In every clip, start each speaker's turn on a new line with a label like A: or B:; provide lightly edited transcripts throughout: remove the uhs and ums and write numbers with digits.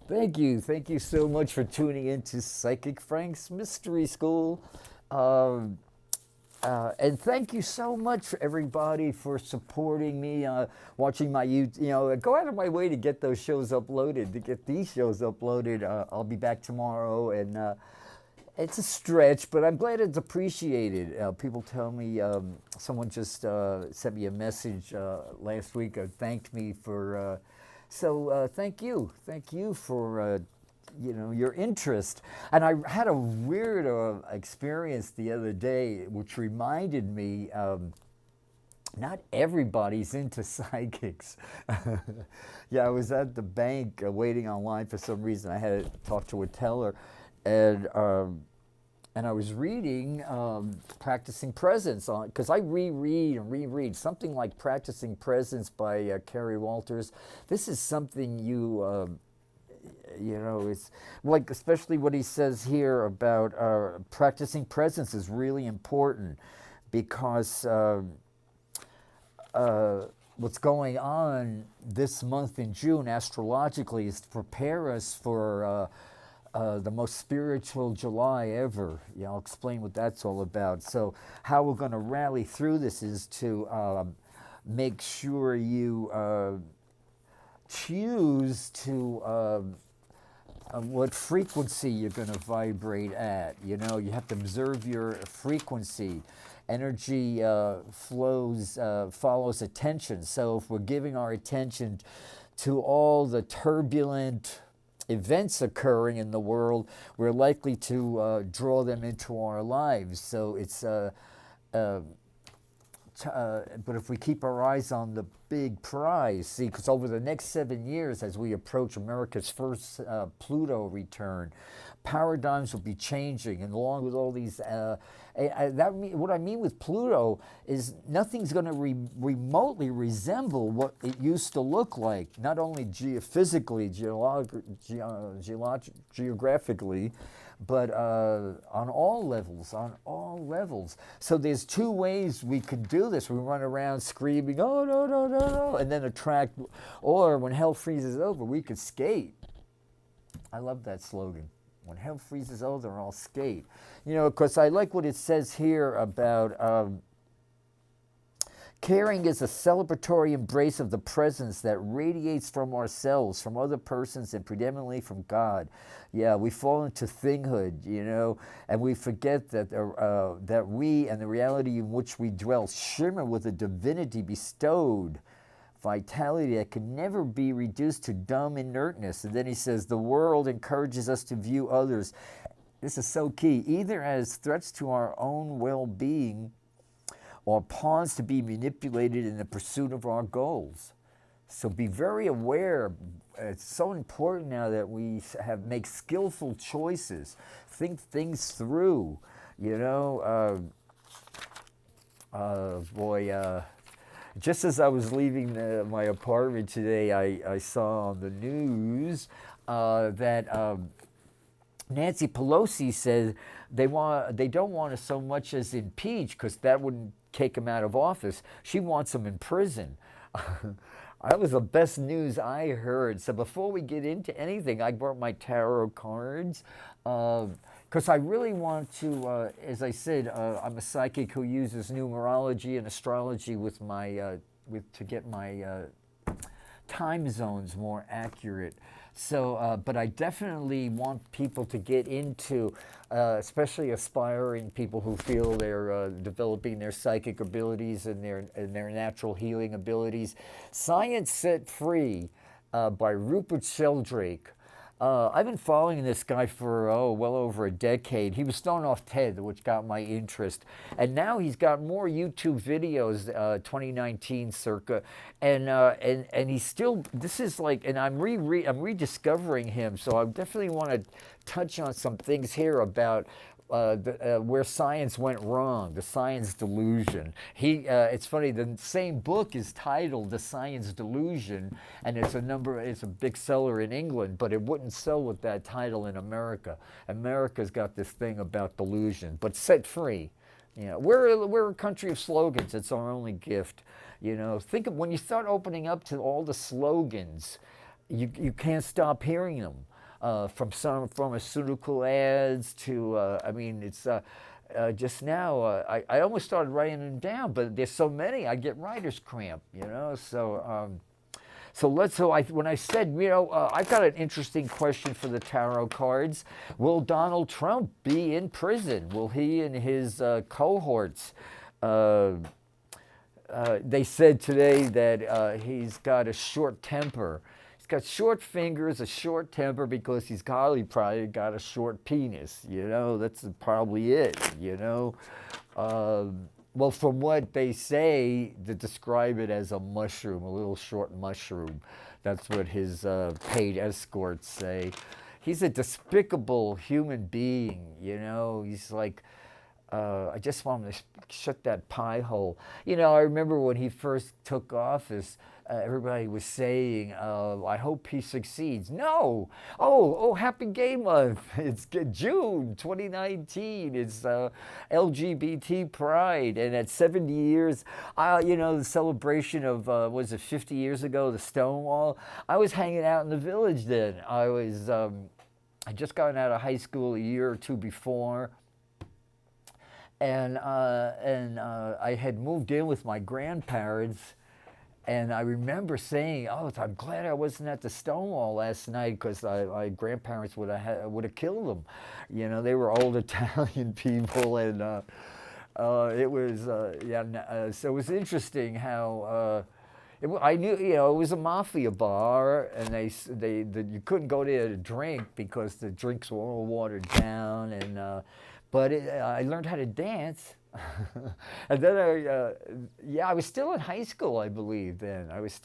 A: Thank you so much for tuning into Psychic Frank's Mystery School. Um, and thank you so much for everybody for supporting me, watching my YouTube. Go out of my way to get those shows uploaded, to get these shows uploaded. I'll be back tomorrow, and it's a stretch, but I'm glad it's appreciated. People tell me, someone just sent me a message last week, thanked me for. Thank you for your interest. And I had a weird experience the other day, which reminded me. Not everybody's into psychics. Yeah, I was at the bank waiting online for some reason. I had to talk to a teller, and and I was reading Practicing Presence on, because I reread and reread something like Practicing Presence by Kerry Walters. This is something it's like, especially what he says here about practicing presence is really important because what's going on this month in June astrologically is to prepare us for the most spiritual July ever. Yeah, I'll explain what that's all about. So how we're going to rally through this is to make sure you choose to what frequency you're going to vibrate at. You have to observe your frequency. Energy follows attention. So if we're giving our attention to all the turbulent events occurring in the world, we're likely to draw them into our lives. So it's but if we keep our eyes on the big prize, see, because over the next 7 years, as we approach America's first Pluto return, paradigms will be changing, and along with all these, what I mean with Pluto is nothing's going to remotely resemble what it used to look like, not only physically, geographically, but on all levels. So there's two ways we could do this. We run around screaming, oh, no, no, no, no, and then attract, or when hell freezes over, we could skate. I love that slogan. When hell freezes over, I'll skate. Because I like what it says here about caring is a celebratory embrace of the presence that radiates from ourselves, from other persons, and predominantly from God. Yeah, we fall into thinghood, and we forget that that we and the reality in which we dwell shimmer with a divinity bestowed vitality that can never be reduced to dumb inertness. And then he says, the world encourages us to view others, this is so key, either as threats to our own well-being or pawns to be manipulated in the pursuit of our goals. So be very aware. It's so important now that we make skillful choices, think things through. Just as I was leaving my apartment today, I saw on the news that Nancy Pelosi said they don't want to so much as impeach, because that wouldn't take him out of office. She wants him in prison. That was the best news I heard. So before we get into anything, I brought my tarot cards because I really want to, as I said, I'm a psychic who uses numerology and astrology with my to get my time zones more accurate. So, but I definitely want people to get into, especially aspiring people who feel they're developing their psychic abilities and their natural healing abilities. Science Set Free by Rupert Sheldrake. I've been following this guy for, well over a decade. He was thrown off TED, which got my interest. And now he's got more YouTube videos, 2019 circa. And he's still, this is like, and I'm rediscovering him. So I definitely want to touch on some things here about where science went wrong, the science delusion. It's funny, the same book is titled The Science Delusion, and it's a big seller in England, but it wouldn't sell with that title in America. America's got this thing about delusion, but set free. We're a country of slogans. It's our only gift. Think of when you start opening up to all the slogans, you can't stop hearing them. from some pharmaceutical ads to, I mean, it's just now, I almost started writing them down, but there's so many, I get writer's cramp, you know, when I said, you know, I've got an interesting question for the tarot cards. Will Donald Trump be in prison? Will he and his cohorts, they said today that he's got a short temper. He's got short fingers, a short temper, because he's probably got a short penis. You know, that's probably it, you know. Well, from what they say, to describe it as a mushroom, a little short mushroom. That's what his paid escorts say. He's a despicable human being, you know. He's like, I just want him to shut that pie hole. You know, I remember when he first took office, everybody was saying, I hope he succeeds. No! Oh, happy gay month. It's June 2019. It's LGBT pride. And at 70 years, you know, the celebration of, was it 50 years ago, the Stonewall? I was hanging out in the village then. I just gotten out of high school a year or two before. And I had moved in with my grandparents, and I remember saying, "Oh, I'm glad I wasn't at the Stonewall last night, because my grandparents would have killed them." You know, they were old Italian people, and it was so it was interesting how. I knew, you know, it was a mafia bar, and you couldn't go there to drink because the drinks were all watered down, and. But I learned how to dance. And then I was still in high school, I believe, then. I was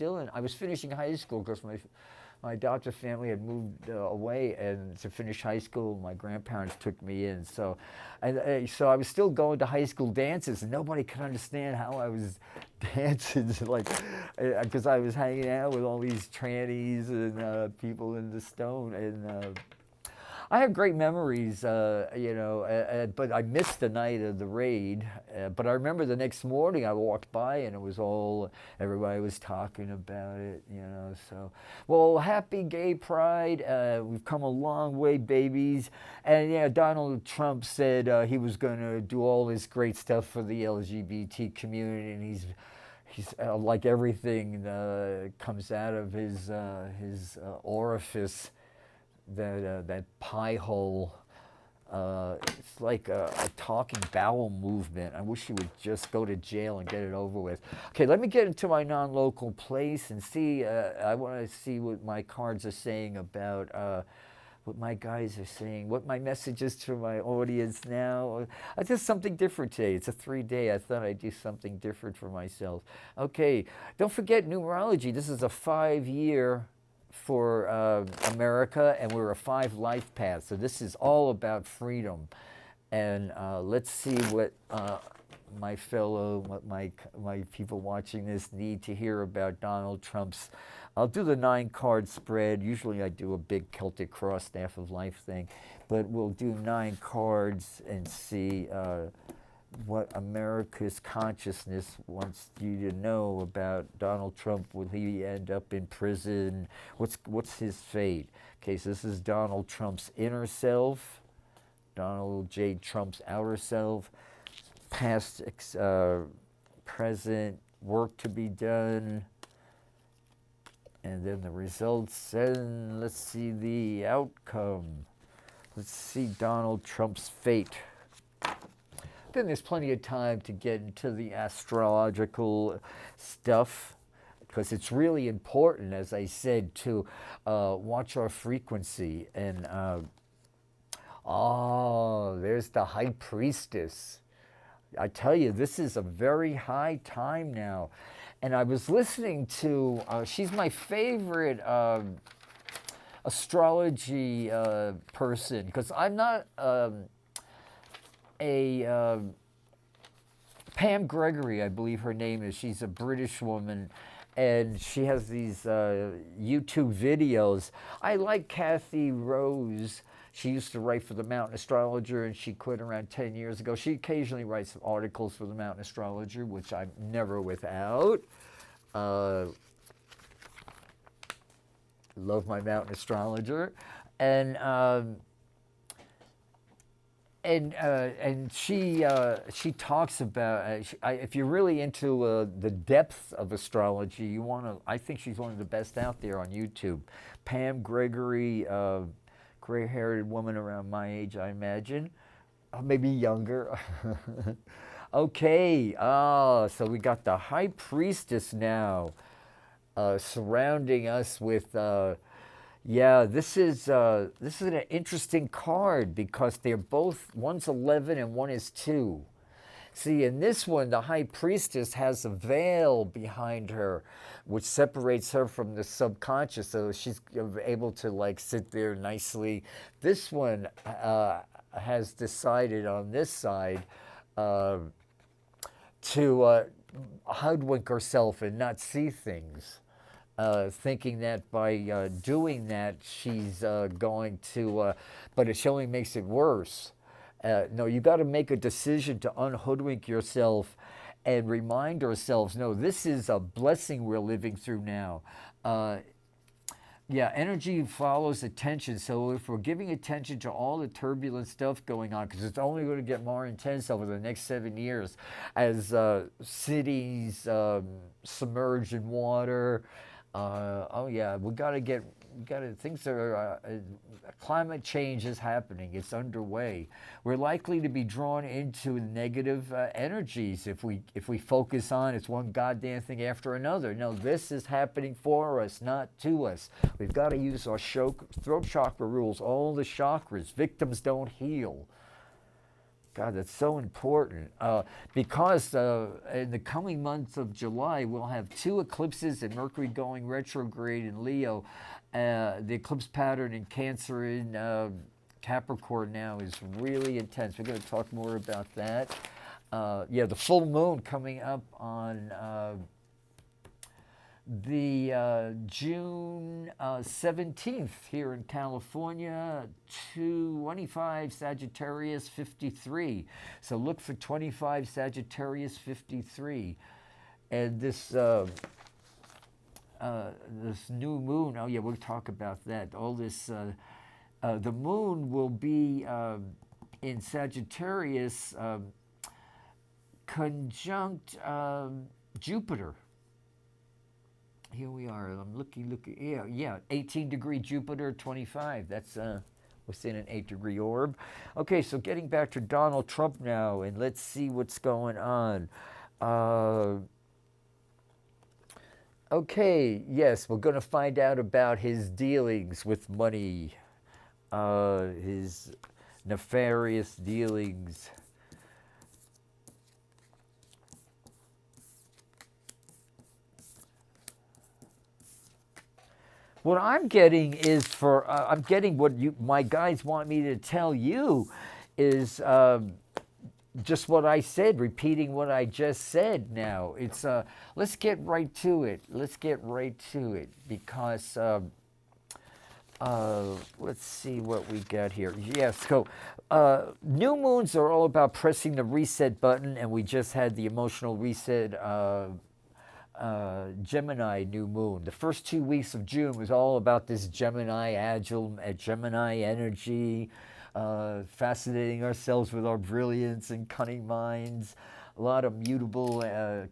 A: finishing high school because my adoptive family had moved away, and to finish high school, my grandparents took me in. So I was still going to high school dances, and nobody could understand how I was dancing, like, because I was hanging out with all these trannies and people in the Stone, and I have great memories, you know, but I missed the night of the raid. But I remember the next morning I walked by and it was everybody was talking about it, you know. So, well, happy gay pride. We've come a long way, babies. And yeah, Donald Trump said he was going to do all this great stuff for the LGBT community, and he's like everything comes out of his orifice. That pie hole, it's like a talking bowel movement. I wish he would just go to jail and get it over with. Okay, let me get into my non-local place and see. I want to see what my cards are saying about what my guys are saying, what my message is to my audience now. I did something different today. It's a 3-day. I thought I'd do something different for myself. Okay, don't forget numerology. This is a 5-year for America, and we're a 5 life path. So this is all about freedom. And let's see what my people watching this need to hear about Donald Trump's. I'll do the 9-card spread. Usually I do a big Celtic cross staff of life thing, but we'll do 9 cards and see what America's consciousness wants you to know about Donald Trump. Will he end up in prison? What's his fate? Okay, so this is Donald Trump's inner self, Donald J. Trump's outer self, past, present, work to be done, and then the results, and let's see the outcome. Let's see Donald Trump's fate. Then there's plenty of time to get into the astrological stuff, because it's really important, as I said, to watch our frequency. And there's the High Priestess. I tell you, this is a very high time now. And I was listening to, she's my favorite astrology person, because I'm not Pam Gregory, I believe her name is. She's a British woman, and she has these YouTube videos. I like Kathy Rose. She used to write for the Mountain Astrologer, and she quit around 10 years ago. She occasionally writes articles for the Mountain Astrologer, which I'm never without. Love my mountain astrologer, and she talks about if you're really into the depth of astrology, you want to. I think she's one of the best out there on YouTube. Pam Gregory, gray-haired woman around my age, I imagine, maybe younger. Okay, so we got the High Priestess now, surrounding us with. Yeah, this is an interesting card because they're both, one's 11 and one is 2. See, in this one, the High Priestess has a veil behind her, which separates her from the subconscious, so she's able to like sit there nicely. This one has decided on this side uh, to hoodwink herself and not see things. Thinking that by doing that, she's going to, but it only makes it worse. No, you got to make a decision to unhoodwink yourself and remind ourselves, no, this is a blessing we're living through now. Yeah, energy follows attention. So if we're giving attention to all the turbulent stuff going on, because it's only going to get more intense over the next 7 years as cities submerge in water. Oh yeah, things are, climate change is happening. It's underway. We're likely to be drawn into negative energies if we focus on it's one goddamn thing after another. No, this is happening for us, not to us. We've got to use our throat chakra rules, all the chakras. Victims don't heal. God, that's so important because in the coming month of July, we'll have 2 eclipses and Mercury going retrograde in Leo. The eclipse pattern in Cancer in Capricorn now is really intense. We're going to talk more about that. Yeah, the full moon coming up on the June 17th here in California, 25 Sagittarius 53. So look for 25 Sagittarius 53. And this new moon, oh yeah, we'll talk about that. All this, the moon will be in Sagittarius conjunct Jupiter. Here we are. I'm looking. Yeah, 18-degree Jupiter, 25. That's within an 8-degree orb. Okay, so getting back to Donald Trump now, and let's see what's going on. Okay, yes, we're going to find out about his dealings with money, his nefarious dealings. What I'm getting is I'm getting what my guides want me to tell you is just what I said, repeating what I just said now. It's, let's get right to it. Because, let's see what we got here. Yes, so new moons are all about pressing the reset button, and we just had the emotional reset Gemini new moon. The first 2 weeks of June was all about this Gemini Gemini energy, fascinating ourselves with our brilliance and cunning minds. A lot of mutable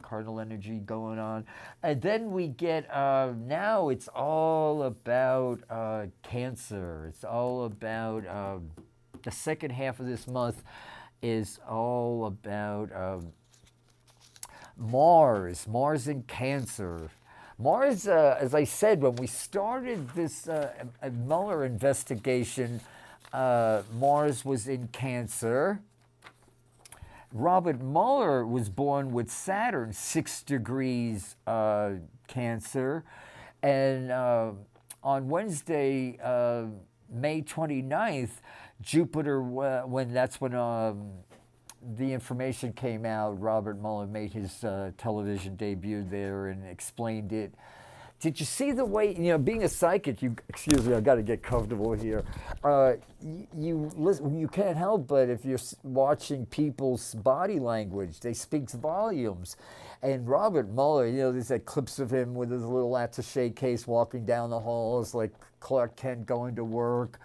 A: cardinal energy going on. And then we get, now it's all about Cancer. It's all about, the second half of this month is all about Mars in Cancer. Mars, as I said, when we started this Mueller investigation, Mars was in Cancer. Robert Mueller was born with Saturn 6 degrees Cancer. And on Wednesday, May 29th, Jupiter, that's when the information came out. Robert Mueller made his television debut there and explained it. Did you see the way, being a psychic, excuse me, I got to get comfortable here. You listen, you can't help but if you're watching people's body language, they speak volumes. And Robert Mueller, there's that clips of him with his little attaché case walking down the halls like Clark Kent going to work.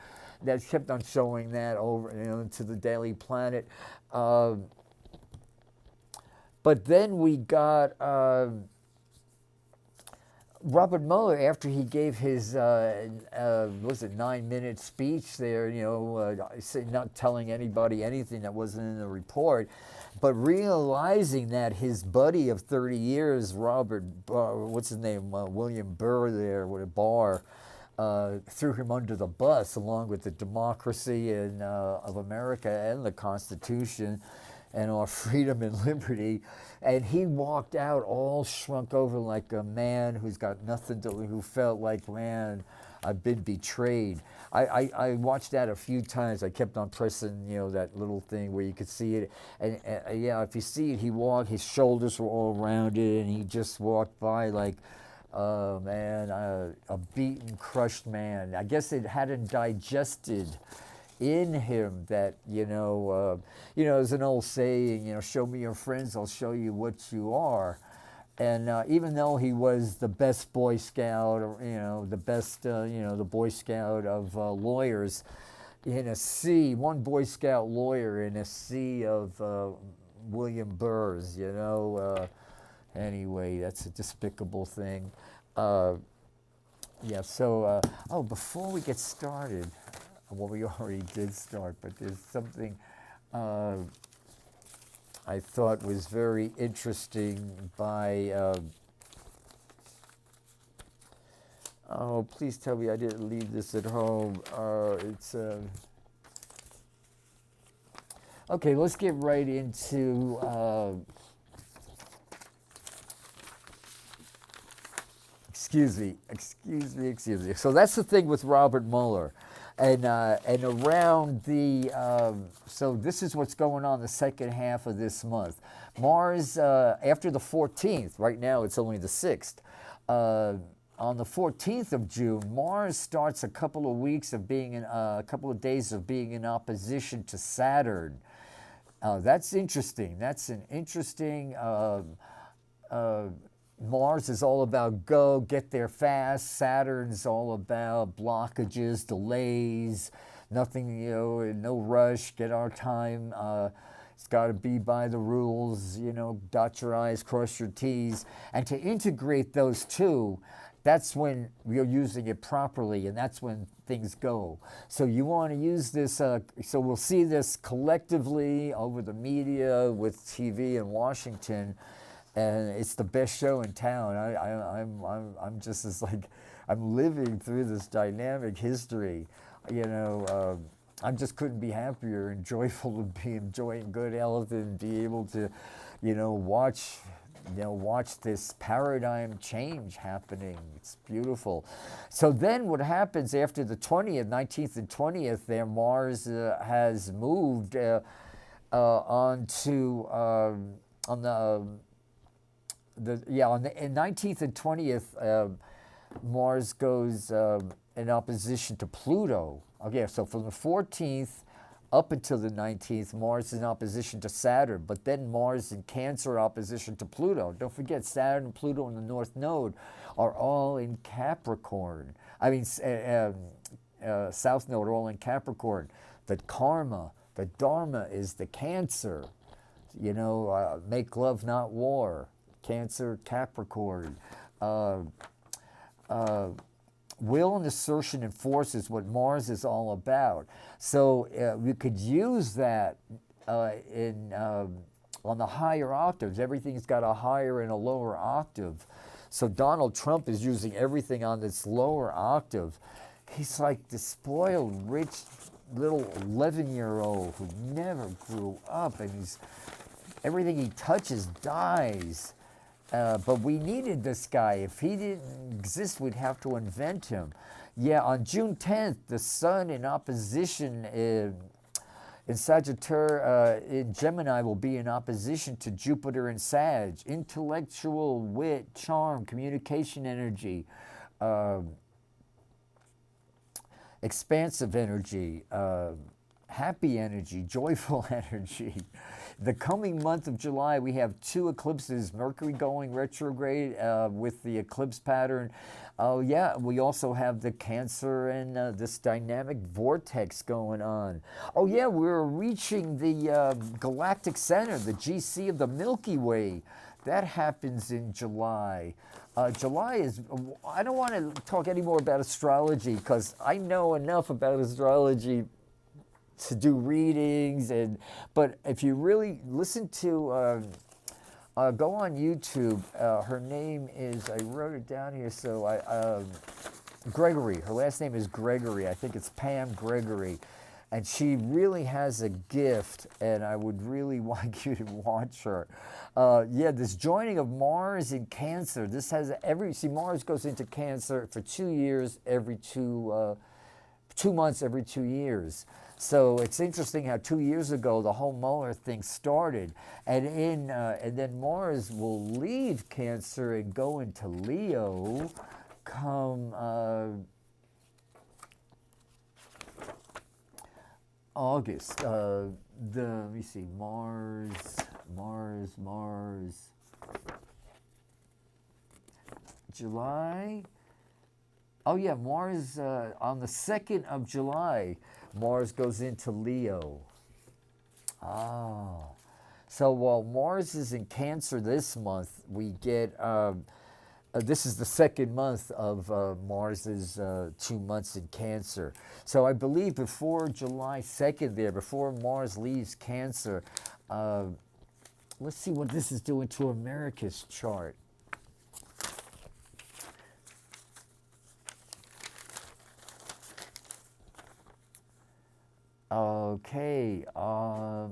A: That kept on showing that over, into the Daily Planet. But then we got Robert Mueller, after he gave his, was it 9-minute speech there, not telling anybody anything that wasn't in the report, but realizing that his buddy of 30 years, Robert, what's his name, William Burr there with a bar, threw him under the bus along with the democracy of America and the Constitution and our freedom and liberty. And he walked out all shrunk over like a man who's got nothing to, who felt like, man, I've been betrayed. I watched that a few times. I kept on pressing, that little thing where you could see it. And yeah, if you see it, his shoulders were all rounded, and he just walked by like, man, a beaten, crushed man. I guess it hadn't digested in him that, there's an old saying, show me your friends, I'll show you what you are. And even though he was the best Boy Scout, or, the best, the Boy Scout of lawyers, in a sea, one Boy Scout lawyer in a sea of William Burrs, anyway, that's a despicable thing. Yeah, so, before we get started, well, we already did start, but there's something I thought was very interesting by, oh, please tell me I didn't leave this at home. It's, okay, let's get right into, excuse me. So that's the thing with Robert Mueller. And around the, so this is what's going on the second half of this month. Mars, after the 14th, right now it's only the 6th, on the 14th of June, Mars starts a couple of days of being in opposition to Saturn. That's interesting. That's an interesting, Mars is all about get there fast. Saturn's all about blockages, delays, nothing, no rush, get our time. It's got to be by the rules, dot your I's, cross your T's. And to integrate those two, that's when you're using it properly, and that's when things go. So you want to use this, so we'll see this collectively over the media with TV in Washington. And it's the best show in town. I'm just as like, I'm living through this dynamic history. I just couldn't be happier and joyful to be enjoying good health and be able to, watch this paradigm change happening. It's beautiful. So then what happens after the 20th, 19th and 20th there, Mars has moved on the 19th and 20th, Mars goes in opposition to Pluto. Okay, so from the 14th up until the 19th, Mars is in opposition to Saturn, but then Mars in Cancer opposition to Pluto. Don't forget, Saturn and Pluto in the North Node are all in Capricorn. South Node are all in Capricorn. The karma, the dharma is the Cancer. Make love, not war. Cancer, Capricorn. Will and assertion and force is what Mars is all about. So we could use that on the higher octaves. Everything's got a higher and a lower octave. So Donald Trump is using everything on this lower octave. He's like the spoiled, rich little 11-year-old who never grew up, and everything he touches dies. But we needed this guy. If he didn't exist, we'd have to invent him. Yeah, on June 10th, the sun in opposition in Sagittarius, in Gemini will be in opposition to Jupiter and Sag. Intellectual wit, charm, communication energy, expansive energy, happy energy, joyful energy. The coming month of July, we have 2 eclipses, Mercury going retrograde with the eclipse pattern. Oh yeah, we also have the Cancer and this dynamic vortex going on. Oh yeah, we're reaching the galactic center, the GC of the Milky Way. That happens in July. July is, I don't want to talk any more about astrology because I know enough about astrology to do readings, but if you really listen to, go on YouTube. Her name is, I wrote it down here, so Gregory. Her last name is Gregory. I think it's Pam Gregory. And she really has a gift, and I would really like you to watch her. Yeah, this joining of Mars in Cancer. This has Mars goes into Cancer for 2 years, every 2 months every 2 years. So it's interesting how 2 years ago the whole Mueller thing started, and then Mars will leave Cancer and go into Leo come August. Let me see, Mars. July. Oh yeah, Mars on the 2nd of July, Mars goes into Leo. Oh, so while Mars is in Cancer this month, we get, this is the 2nd month of Mars's 2 months in Cancer. So I believe before July 2nd there, before Mars leaves Cancer, let's see what this is doing to America's chart. Okay,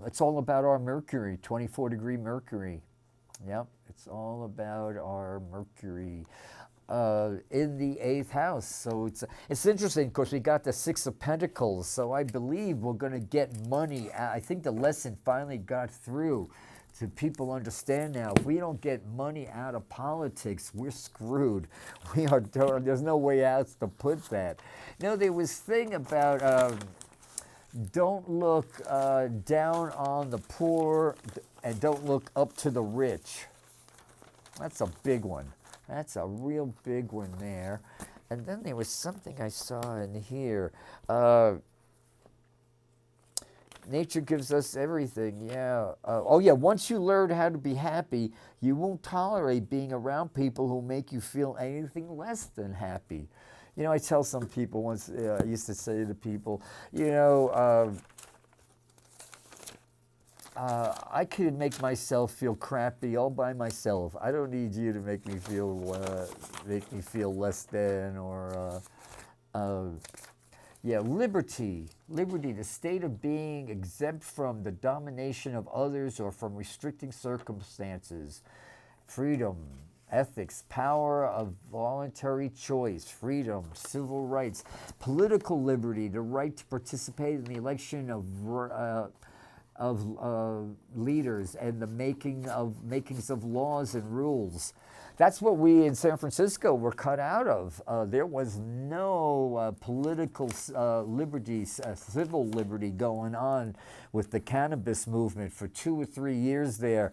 A: it's all about our Mercury, 24-degree Mercury. Yep, it's all about our Mercury in the 8th house. So it's interesting because we got the 6 of Pentacles. So I believe we're going to get money. I think the lesson finally got through to people understand now. If we don't get money out of politics, we're screwed. There's no way out to put that. No, there was thing about don't look down on the poor and don't look up to the rich. That's a big one. That's a real big one there. And then there was something I saw in here. Nature gives us everything, yeah. Oh yeah, once you learn how to be happy, you won't tolerate being around people who make you feel anything less than happy. You know, I tell some people once, I used to say to people, you know, I could make myself feel crappy all by myself. I don't need you to make me feel less than, or yeah, liberty, the state of being exempt from the domination of others or from restricting circumstances. Freedom, ethics, power of voluntary choice, freedom, civil rights, political liberty, the right to participate in the election of leaders and the makings of laws and rules. That's what we in San Francisco were cut out of. There was no political liberty, civil liberty going on with the cannabis movement for 2 or 3 years there.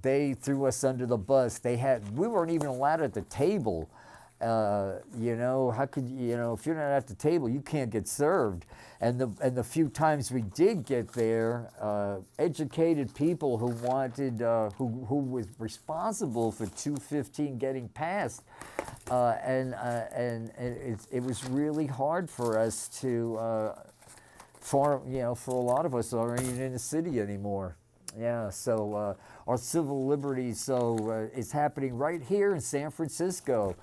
A: They threw us under the bus. We weren't even allowed at the table. You know, how could you know, if you're not at the table, you can't get served. And the few times we did get there, educated people who wanted, who was responsible for 215 getting passed, and it was really hard for us to, for a lot of us aren't even in the city anymore. Yeah, so our civil liberties, it's happening right here in San Francisco.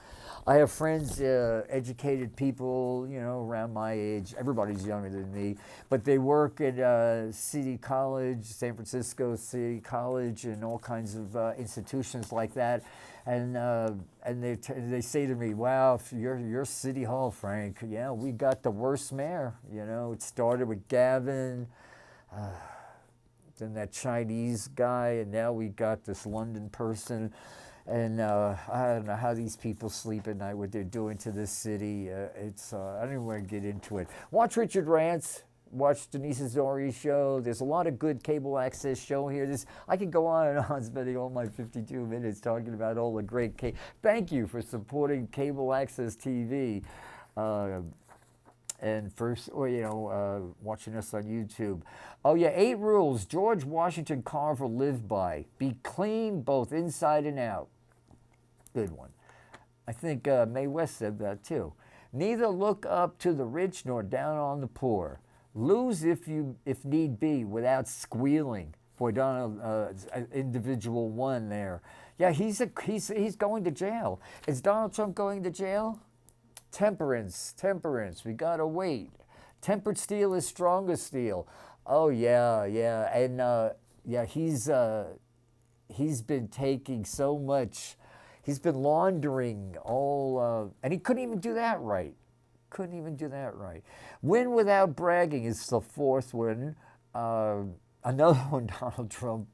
A: I have friends, educated people, around my age. Everybody's younger than me, but they work at City College, San Francisco City College, and all kinds of institutions like that. And they say to me, "Wow, if you're City Hall, Frank. Yeah, we got the worst mayor. It started with Gavin." Then that Chinese guy, and now we got this London person. And I don't know how these people sleep at night, what they're doing to this city. I don't even want to get into it. Watch Richard Rants. Watch Denise Zori's show. There's a lot of good cable access show here. I could go on and on, spending all my 52 minutes talking about all the great Thank you for supporting cable access TV. And first, watching us on YouTube. Oh yeah, 8 rules George Washington Carver lived by. Be clean both inside and out. Good one. I think Mae West said that too. Neither look up to the rich nor down on the poor. Lose if need be without squealing. Boy, Donald, individual one there. Yeah, he's going to jail. Is Donald Trump going to jail? Temperance. We gotta wait. Tempered steel is strongest steel. Oh yeah, and he's been taking so much. He's been laundering all, and he couldn't even do that right. Win without bragging is the 4th one. Another one, Donald Trump,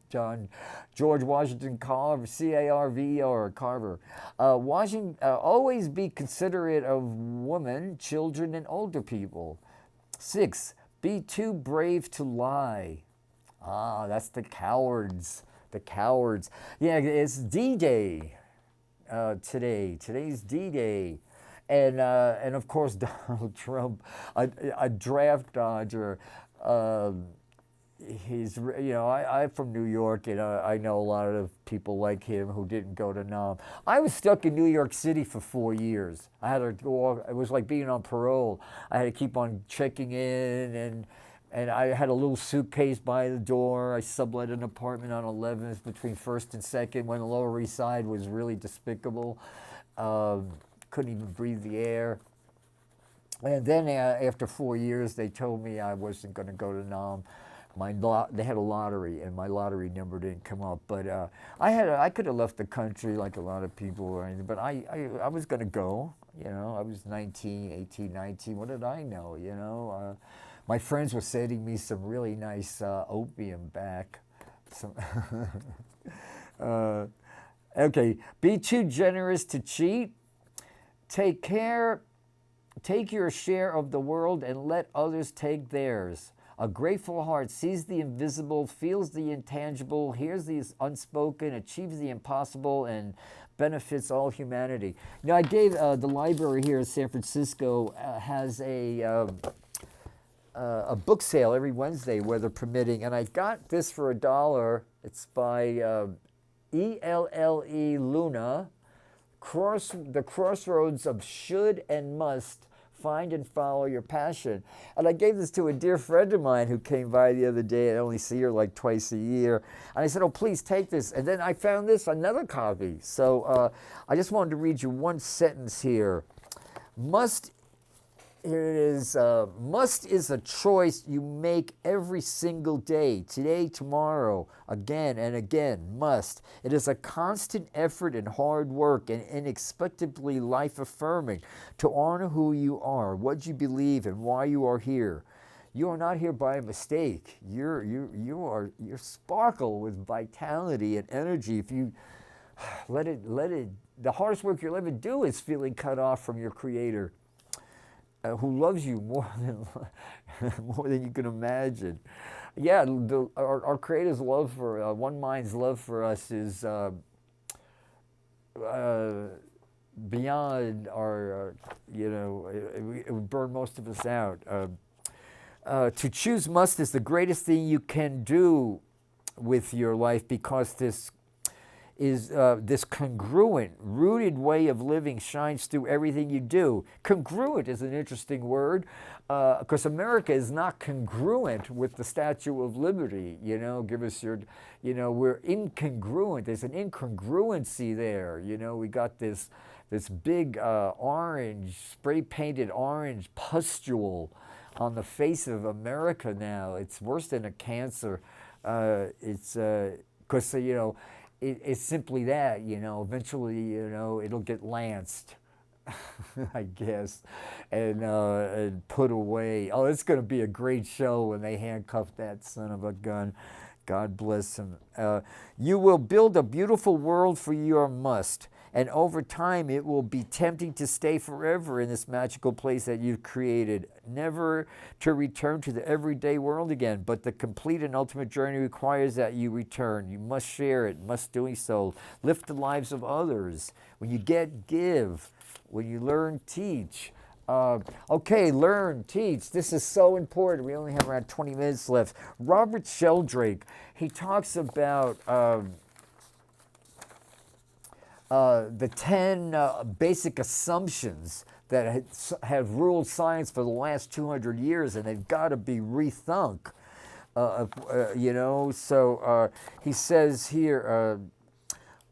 A: George Washington Carver, C-A-R-V-E-R, Carver. Always be considerate of women, children, and older people. 6, be too brave to lie. That's the cowards. Yeah, it's D-Day today. Today's D-Day. And of course, Donald Trump, a draft dodger. I'm from New York, and I know a lot of people like him who didn't go to Nam. I was stuck in New York City for 4 years. I had to go. It was like being on parole. I had to keep on checking in, and I had a little suitcase by the door. I sublet an apartment on 11th between 1st and 2nd when the Lower East Side was really despicable. Couldn't even breathe the air. And then after 4 years, they told me I wasn't going to go to Nam. They had a lottery, and my lottery number didn't come up. But I could have left the country like a lot of people, or anything, but I was going to go. I was 19, 18, 19. What did I know? My friends were sending me some really nice opium back. Okay, be too generous to cheat. Take your share of the world and let others take theirs. A grateful heart sees the invisible, feels the intangible, hears the unspoken, achieves the impossible, and benefits all humanity. I gave the library here in San Francisco has a book sale every Wednesday, weather permitting, and I got this for $1. It's by E.L.L.E. Luna, The Crossroads of Should and Must. Find and follow your passion. And I gave this to a dear friend of mine who came by the other day. I only see her like twice a year. And I said, oh, please take this. And then I found another copy. So I just wanted to read you one sentence here. Here it is. Must is a choice you make every single day. Today, tomorrow, again and again. Must. It is a constant effort and hard work and inexplicably life-affirming to honor who you are, what you believe, and why you are here. You are not here by mistake. You sparkle with vitality and energy. If you let it. The hardest work you'll ever do is feeling cut off from your Creator, who loves you more than you can imagine. Yeah, our Creator's love for One Mind's love for us is beyond our. It would burn most of us out. To choose must is the greatest thing you can do with your life, because is this congruent, rooted way of living shines through everything you do. Congruent is an interesting word because America is not congruent with the Statue of Liberty. You know, give us your, you know, we're incongruent. There's an incongruency there. You know, we got this big orange, spray painted orange pustule on the face of America now. It's worse than a cancer. It's because, you know, it's simply that, you know, eventually, you know, it'll get lanced, I guess, and put away. Oh, it's going to be a great show when they handcuff that son of a gun. God bless him. You will build a beautiful world for your must, and over time it will be tempting to stay forever in this magical place that you've created, never to return to the everyday world again. But the complete and ultimate journey requires that you return. You must share it, must doing so. Lift the lives of others. When you get, give. When you learn, teach. Okay, learn, teach. This is so important. We only have around 20 minutes left. Robert Sheldrake, he talks about the 10 basic assumptions that have ruled science for the last 200 years, and they've got to be rethunk. You know, so he says here,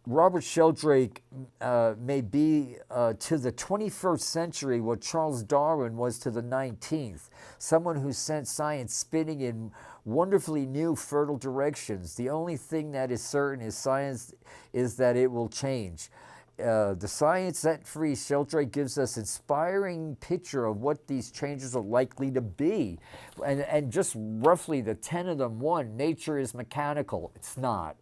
A: Robert Sheldrake may be to the 21st century what Charles Darwin was to the 19th, someone who sent science spinning in wonderfully new, fertile directions. The only thing that is certain is science is that it will change. The science set free, Sheldrake gives us inspiring picture of what these changes are likely to be. And just roughly the 10 of them. One, nature is mechanical. It's not.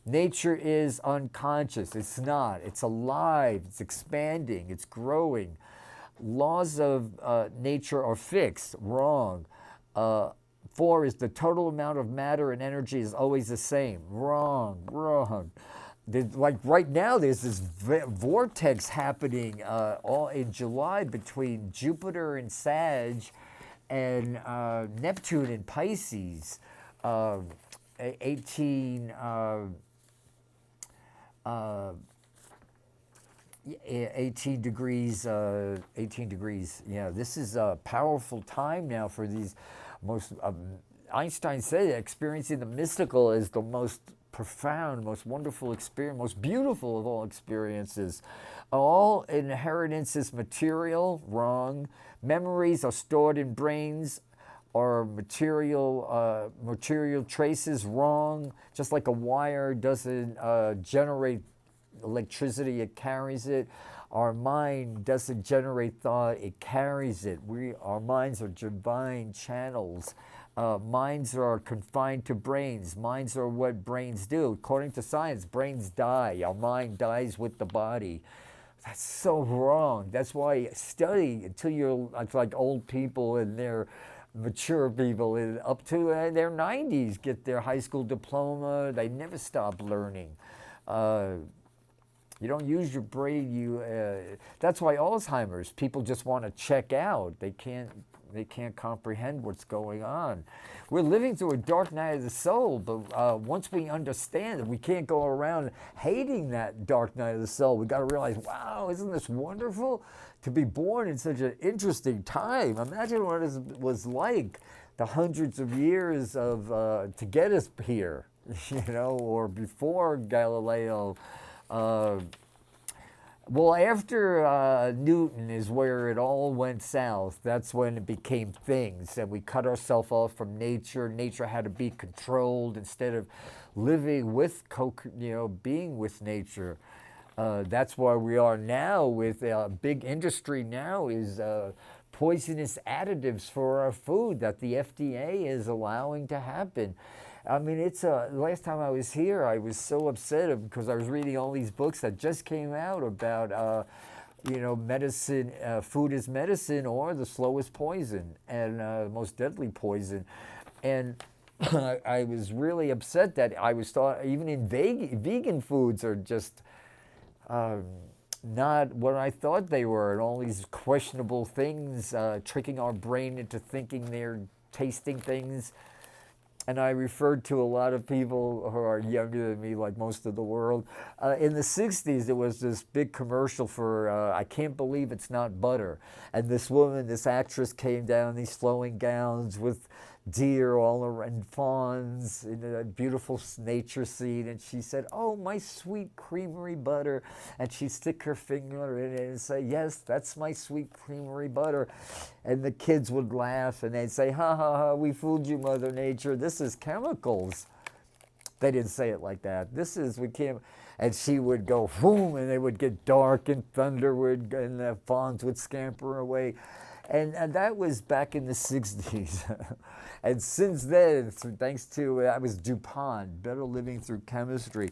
A: Nature is unconscious. It's not. It's alive. It's expanding. It's growing. Laws of nature are fixed. Wrong. 4 is the total amount of matter and energy is always the same. Wrong. Wrong. Like right now, there's this vortex happening all in July between Jupiter and Sag and Neptune and Pisces. 18 degrees, 18 degrees. Yeah, this is a powerful time now for these most, Einstein said experiencing the mystical is the most profound, most wonderful experience, most beautiful of all experiences. All inheritance is material. Wrong. Memories are stored in brains or material traces. Wrong. Just like a wire doesn't generate electricity, it carries it. Our mind doesn't generate thought, it carries it. Our minds are divine channels. Minds are confined to brains. Minds are what brains do. According to science, brains die. Our mind dies with the body. That's so wrong. That's why study until you're like old people and they're mature people up to their 90s get their high school diploma. They never stop learning. You don't use your brain. That's why Alzheimer's, people just want to check out. They can't comprehend what's going on. We're living through a dark night of the soul, but once we understand that we can't go around hating that dark night of the soul, we got to realize, wow, isn't this wonderful to be born in such an interesting time? Imagine what it was like the hundreds of years of to get us here, you know, or before Galileo. Well, after Newton is where it all went south. That's when it became things, and we cut ourselves off from nature. Nature had to be controlled instead of living with, being with nature. That's where we are now with big industry now is poisonous additives for our food that the FDA is allowing to happen. I mean, last time I was here, I was so upset because I was reading all these books that just came out about, medicine, food is medicine or the slowest poison and most deadly poison. And I was really upset that I was thought even in vegan foods are just not what I thought they were, and all these questionable things, tricking our brain into thinking they're tasting things. and I referred to a lot of people who are younger than me, like most of the world. In the 60s, there was this big commercial for I Can't Believe It's Not Butter. And this woman, this actress, came down in these flowing gowns with deer all around, fawns in a beautiful nature scene, and she said, "Oh, my sweet creamery butter," and she'd stick her finger in it and say, "Yes, that's my sweet creamery butter," and the kids would laugh and they'd say, "Ha ha ha, we fooled you, Mother Nature, this is chemicals." They didn't say it like that. This is, we can't, and she would go boom, and they would get dark, and thunder would, and the fawns would scamper away. And that was back in the 60s. And since then, thanks to, that was DuPont, Better Living Through Chemistry.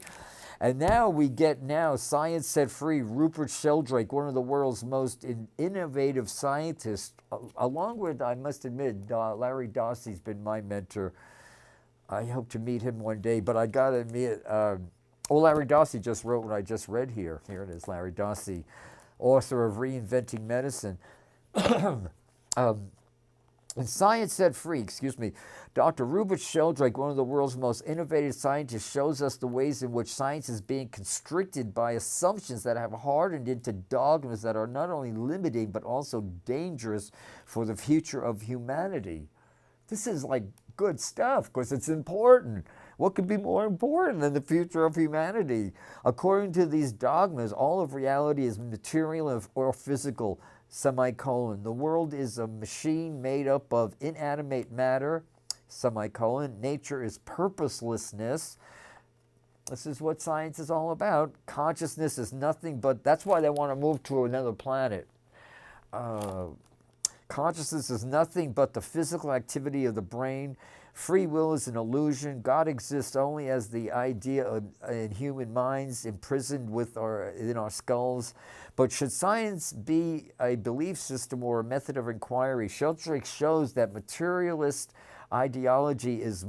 A: And now we get Science Set Free, Rupert Sheldrake, one of the world's most innovative scientists, along with, I must admit, Larry Dossey's been my mentor. I hope to meet him one day, but I got to admit, Larry Dossey just wrote what I just read here. Here it is, Larry Dossey, author of Reinventing Medicine. In Science Set Free, Dr. Rupert Sheldrake, one of the world's most innovative scientists, shows us the ways in which science is being constricted by assumptions that have hardened into dogmas that are not only limiting but also dangerous for the future of humanity. This is like good stuff because it's important. What could be more important than the future of humanity? According to these dogmas, all of reality is material or physical. The world is a machine made up of inanimate matter. Nature is purposelessness. This is what science is all about. Consciousness is nothing but, that's why they want to move to another planet. Consciousness is nothing but the physical activity of the brain. Free will is an illusion. God exists only as the idea in human minds imprisoned in our skulls. But should science be a belief system or a method of inquiry? Sheldrake shows that materialist ideology is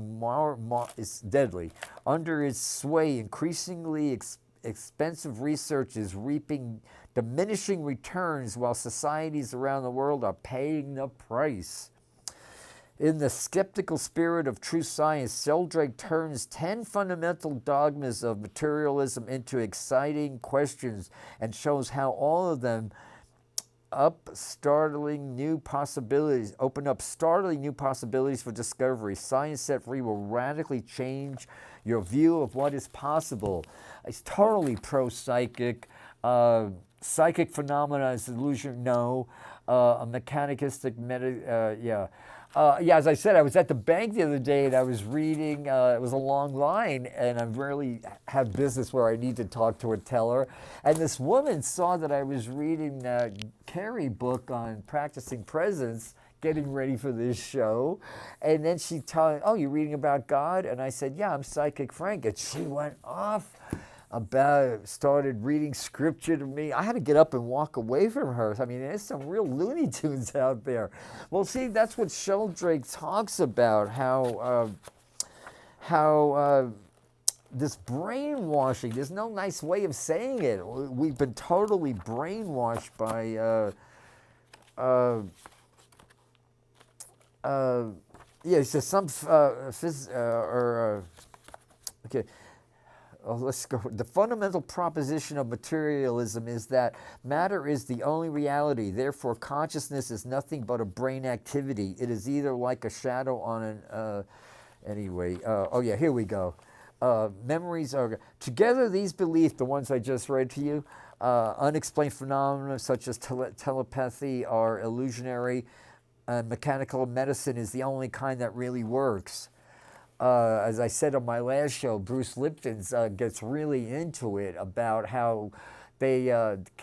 A: deadly. Under its sway, increasingly expensive research is reaping diminishing returns while societies around the world are paying the price. In the skeptical spirit of true science, Sheldrake turns 10 fundamental dogmas of materialism into exciting questions and shows how all of them open up startling new possibilities for discovery. Science Set Free will radically change your view of what is possible. It's totally pro-psychic. Psychic phenomena is illusion, no. A mechanicistic as I said, I was at the bank the other day and I was reading, it was a long line, and I really have business where I need to talk to a teller. And this woman saw that I was reading Carrie book on practicing presence, getting ready for this show. And then she told me, "Oh, you're reading about God?" And I said, "Yeah, I'm Psychic Frank." And she went off started reading scripture to me. I had to get up and walk away from her. I mean, there's some real Looney Tunes out there. Well, see, that's what Sheldrake talks about, how this brainwashing, there's no nice way of saying it. We've been totally brainwashed by, he says okay. Let's go. The fundamental proposition of materialism is that matter is the only reality. Therefore, consciousness is nothing but a brain activity. It is either like a shadow on an... here we go. Memories are... Together, these beliefs, the ones I just read to you, unexplained phenomena such as telepathy are illusionary. Mechanical medicine is the only kind that really works. As I said on my last show, Bruce Lipton gets really into it about how they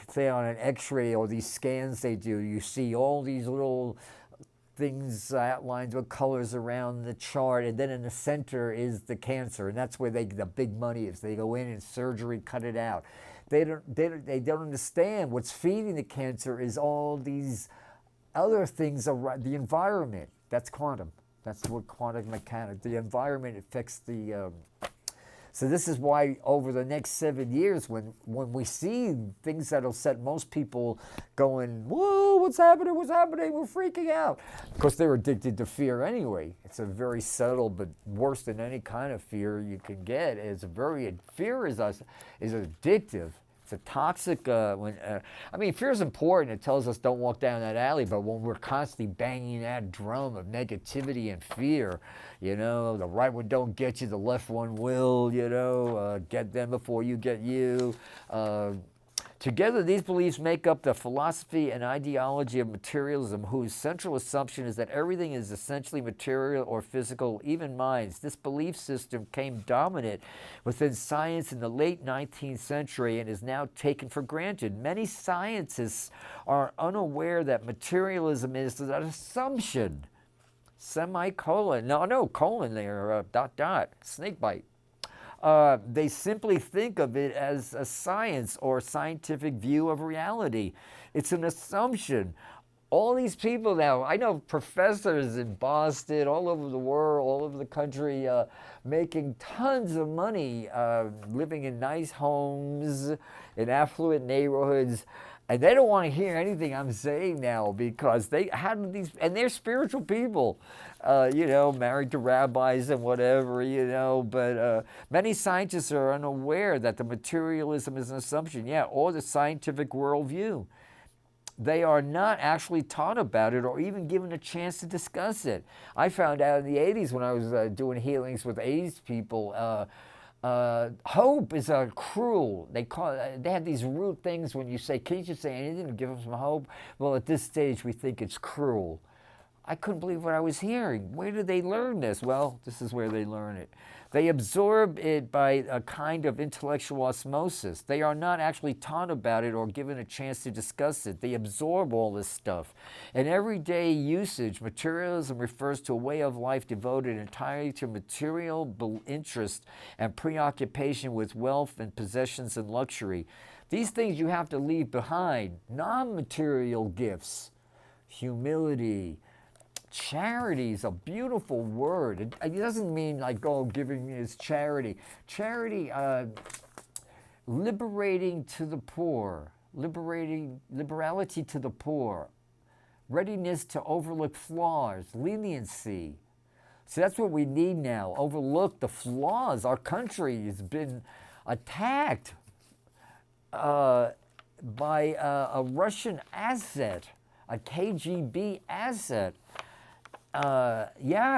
A: say on an x-ray or these scans they do, you see all these little things outlined with colors around the chart, and then in the center is the cancer, and that's where the big money is. They go in and surgery, cut it out. They don't understand what's feeding the cancer is all these other things around the environment. That's quantum. That's what quantum mechanics, the environment affects the... So this is why over the next 7 years, when we see things that'll set most people going, whoa, what's happening, we're freaking out. Because they're addicted to fear anyway. It's a very subtle, but worse than any kind of fear you can get. Fear is addictive. It's a toxic, fear is important. It tells us don't walk down that alley, but when we're constantly banging that drum of negativity and fear, the right one don't get you, the left one will, get them before you get you. Together, these beliefs make up the philosophy and ideology of materialism, whose central assumption is that everything is essentially material or physical, even minds. This belief system came dominant within science in the late 19th century and is now taken for granted. Many scientists are unaware that materialism is an assumption. Semicolon, colon there, dot, snake bite. They simply think of it as a science or scientific view of reality. It's an assumption. All these people now, I know professors in Boston, all over the world, all over the country, making tons of money, living in nice homes, in affluent neighborhoods. And they don't want to hear anything I'm saying now because they're spiritual people, married to rabbis and whatever, but many scientists are unaware that the materialism is an assumption, or the scientific worldview. They are not actually taught about it or even given a chance to discuss it. I found out in the 80s when I was doing healings with AIDS people, hope is cruel. They have these rude things when you say, can't you say anything to give them some hope? Well, at this stage, we think it's cruel. I couldn't believe what I was hearing. Where did they learn this? Well, this is where they learn it. They absorb it by a kind of intellectual osmosis. They are not actually taught about it or given a chance to discuss it. They absorb all this stuff. In everyday usage, materialism refers to a way of life devoted entirely to material interest and preoccupation with wealth and possessions and luxury. These things you have to leave behind. Non-material gifts, humility. Charity is a beautiful word. It doesn't mean like, giving is charity. Charity, liberating to the poor, liberality to the poor, readiness to overlook flaws, leniency. So that's what we need now. Overlook the flaws. Our country has been attacked by a Russian asset, a KGB asset.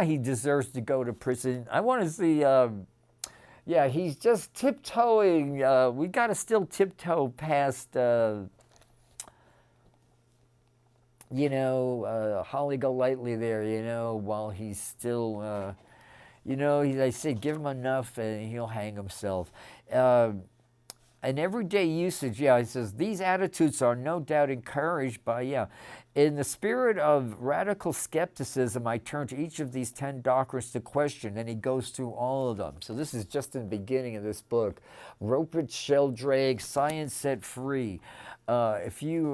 A: He deserves to go to prison. I want to see, he's just tiptoeing. We got to still tiptoe past, Holly Golightly there, while he's still, they say give him enough and he'll hang himself. In everyday usage, it says, these attitudes are no doubt encouraged by, in the spirit of radical skepticism, I turn to each of these 10 doctrines to question, and he goes through all of them. So this is just in the beginning of this book. Rope it, Sheldrake, Science Set Free. If you,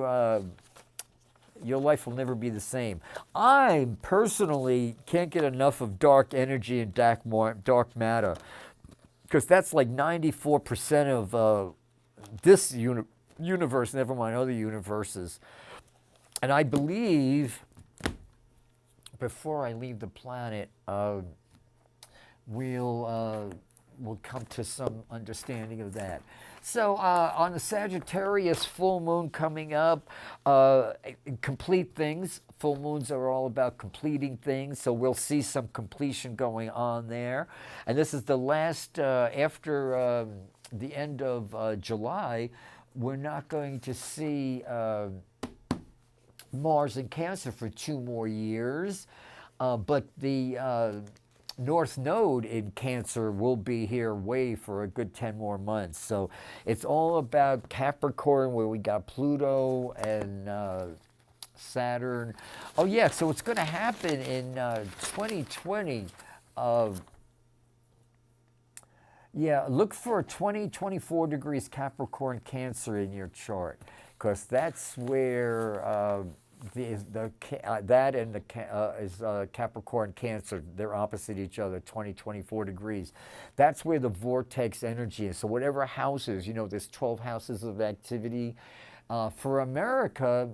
A: your life will never be the same. I personally can't get enough of dark energy and dark matter, because that's like 94% of this universe, never mind other universes. And I believe, before I leave the planet, we'll come to some understanding of that. So on the Sagittarius full moon coming up, complete things. Full moons are all about completing things, so we'll see some completion going on there. And this is the last, after the end of July, we're not going to see Mars in Cancer for 2 more years, but the North Node in Cancer will be here for a good 10 more months. So it's all about Capricorn, where we got Pluto and Saturn. Oh yeah, so it's going to happen in 2020. Look for 24 degrees Capricorn Cancer in your chart, because that's where that and is Capricorn Cancer. They're opposite each other, 20, 24 degrees. That's where the vortex energy is. So whatever houses, there's 12 houses of activity. For America,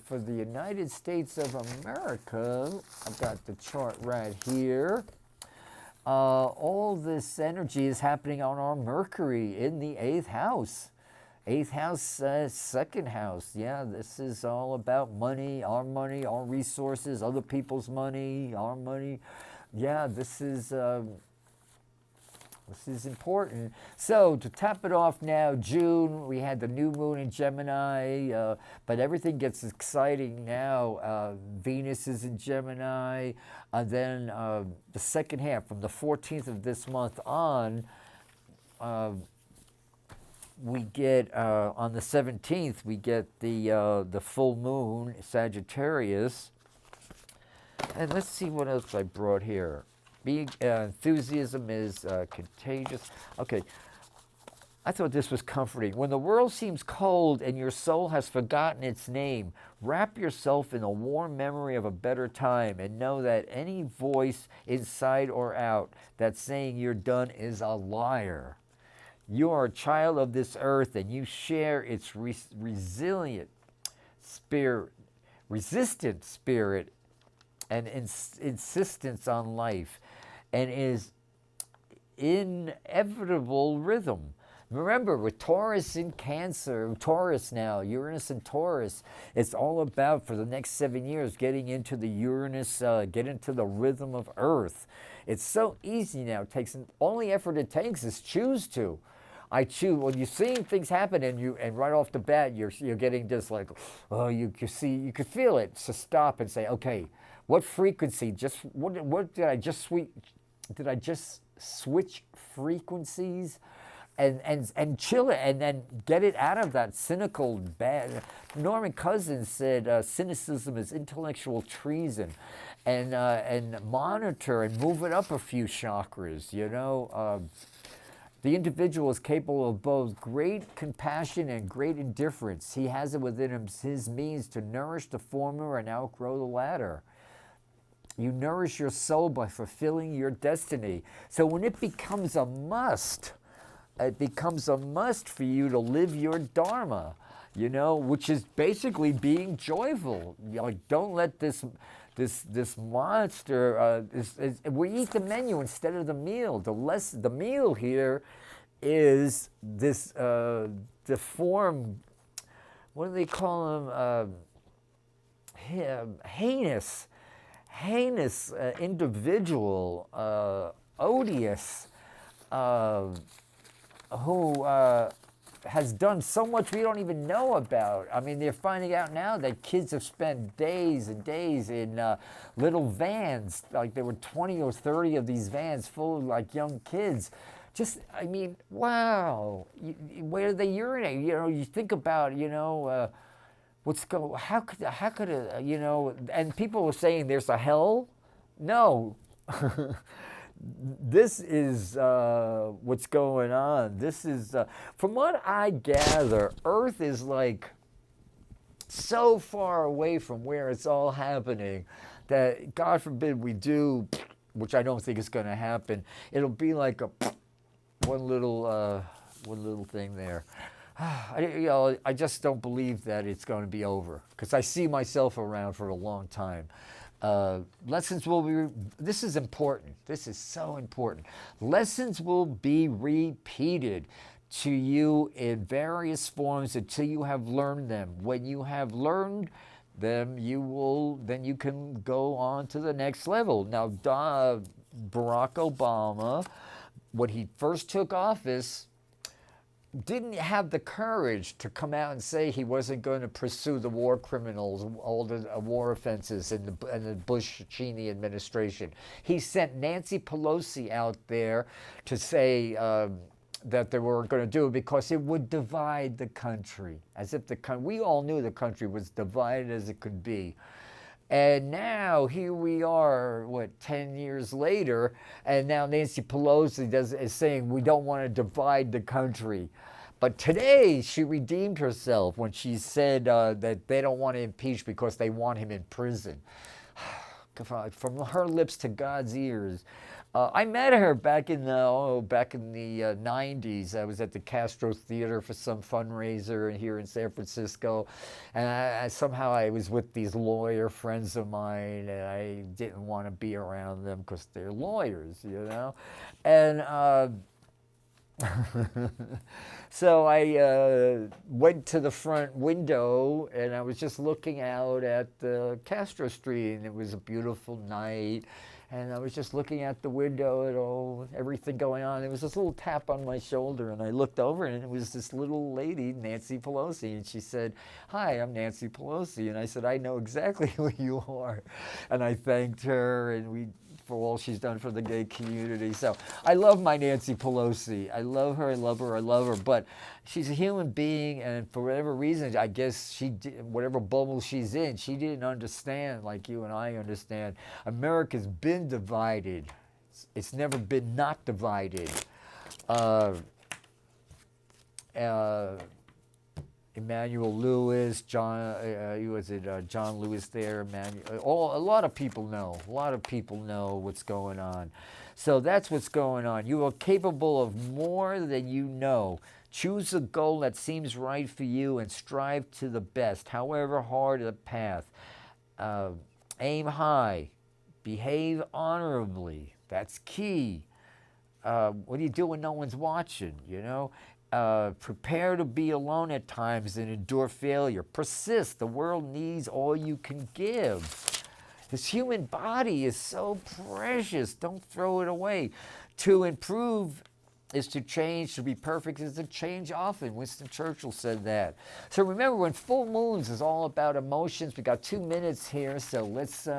A: for the United States of America, I've got the chart right here. All this energy is happening on our Mercury in the 8th house. 8th house, 2nd house. Yeah, this is all about money, our resources, other people's money, our money. Yeah, this is important. So to top it off now, June, we had the new moon in Gemini, but everything gets exciting now. Venus is in Gemini, and then the second half, from the 14th of this month on, we get, on the 17th, we get the full moon, Sagittarius. And let's see what else I brought here. Enthusiasm is contagious. Okay, I thought this was comforting. When the world seems cold and your soul has forgotten its name, wrap yourself in a warm memory of a better time and know that any voice inside or out that's saying you're done is a liar. You are a child of this earth and you share its resilient spirit, resistant spirit, and insistence on life, and is inevitable rhythm. Remember, with Taurus in Cancer, Taurus now, Uranus and Taurus, it's all about, for the next 7 years, getting into the Uranus, get into the rhythm of Earth. It's so easy now. It takes, only effort it takes is choose to. I choose. When you're seeing things happen, and right off the bat, you're getting just like, oh, you can feel it. So stop and say, okay, what frequency? What did I just switch frequencies, and chill it, and then get it out of that cynical bad. Norman Cousins said cynicism is intellectual treason, and monitor and move it up a few chakras. The individual is capable of both great compassion and great indifference. He has it within him, his means to nourish the former and outgrow the latter. You nourish your soul by fulfilling your destiny. So when it becomes a must for you to live your dharma, which is basically being joyful. Don't let this monster, we eat the menu instead of the meal. The meal here is this deformed, what do they call them? Heinous individual, odious, who has done so much we don't even know about. I mean, they're finding out now that kids have spent days and days in little vans. Like there were 20 or 30 of these vans full of like young kids. Wow. Where do they urinate? You think about, how could it, and people were saying there's a hell? No. This is what's going on. This is, from what I gather, Earth is like so far away from where it's all happening that, God forbid we do, which I don't think is going to happen, it'll be like one little thing there. I just don't believe that it's going to be over, because I see myself around for a long time. Lessons will be, this is important. This is so important. Lessons will be repeated to you in various forms until you have learned them. When you have learned them, then you can go on to the next level. Now, Barack Obama, when he first took office, didn't have the courage to come out and say he wasn't going to pursue the war criminals, all the war offenses in the Bush-Cheney administration. He sent Nancy Pelosi out there to say that they were going to do it because it would divide the country. As if we all knew the country was divided as it could be. And now here we are, 10 years later, and now Nancy Pelosi is saying we don't want to divide the country. But today she redeemed herself when she said that they don't want to impeach because they want him in prison. From her lips to God's ears. I met her back in the 90s. I was at the Castro Theater for some fundraiser here in San Francisco, and somehow I was with these lawyer friends of mine, and I didn't want to be around them because they're lawyers, you know, and. So I went to the front window and I was just looking out at the Castro Street, and it was a beautiful night. And I was just looking out the window at everything going on. There was this little tap on my shoulder, and I looked over, and it was this little lady, Nancy Pelosi, and she said, "Hi, I'm Nancy Pelosi." And I said, "I know exactly who you are." And I thanked her, and for all she's done for the gay community. So I love my Nancy Pelosi. I love her, I love her, I love her. But she's a human being, and for whatever reason, I guess whatever bubble she's in, she didn't understand like you and I understand. America's been divided. It's never been not divided. Emmanuel Lewis, John Lewis there? A lot of people know. A lot of people know what's going on. So that's what's going on. You are capable of more than you know. Choose a goal that seems right for you and strive to the best, however hard the path. Aim high. Behave honorably. That's key. What do you do when no one's watching, you know? Prepare to be alone at times and endure failure. Persist. The world needs all you can give. This human body is so precious. Don't throw it away. To improve is to change. To be perfect is to change often. Winston Churchill said that. So remember, when full moons is all about emotions. We got 2 minutes here, so let's...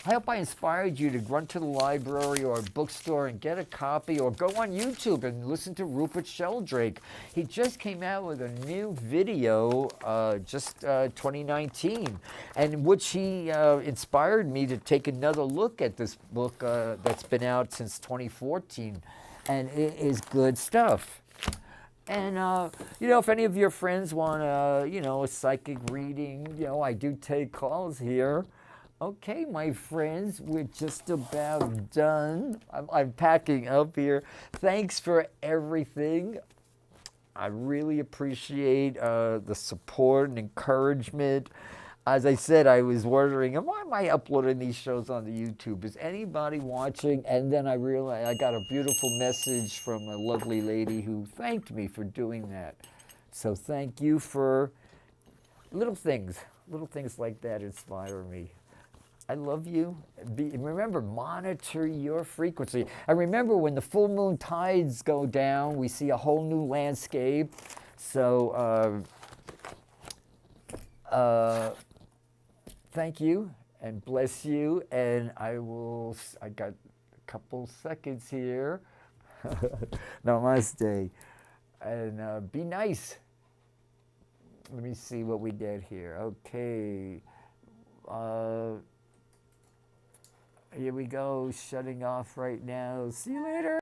A: I hope I inspired you to run to the library or a bookstore and get a copy, or go on YouTube and listen to Rupert Sheldrake. He just came out with a new video, 2019, and which he inspired me to take another look at this book that's been out since 2014, and it is good stuff. And, if any of your friends want a psychic reading, I do take calls here. Okay, my friends, we're just about done. I'm packing up here. Thanks for everything. I really appreciate the support and encouragement. As I said, I was wondering, why am I uploading these shows on the YouTube? Is anybody watching? And then I realized I got a beautiful message from a lovely lady who thanked me for doing that. So thank you for little things like that inspire me. I love you. Remember, monitor your frequency. And remember, when the full moon tides go down, we see a whole new landscape. So thank you and bless you. And I got a couple seconds here. Namaste. And be nice. Let me see what we get here. Okay. Here we go, shutting off right now. See you later.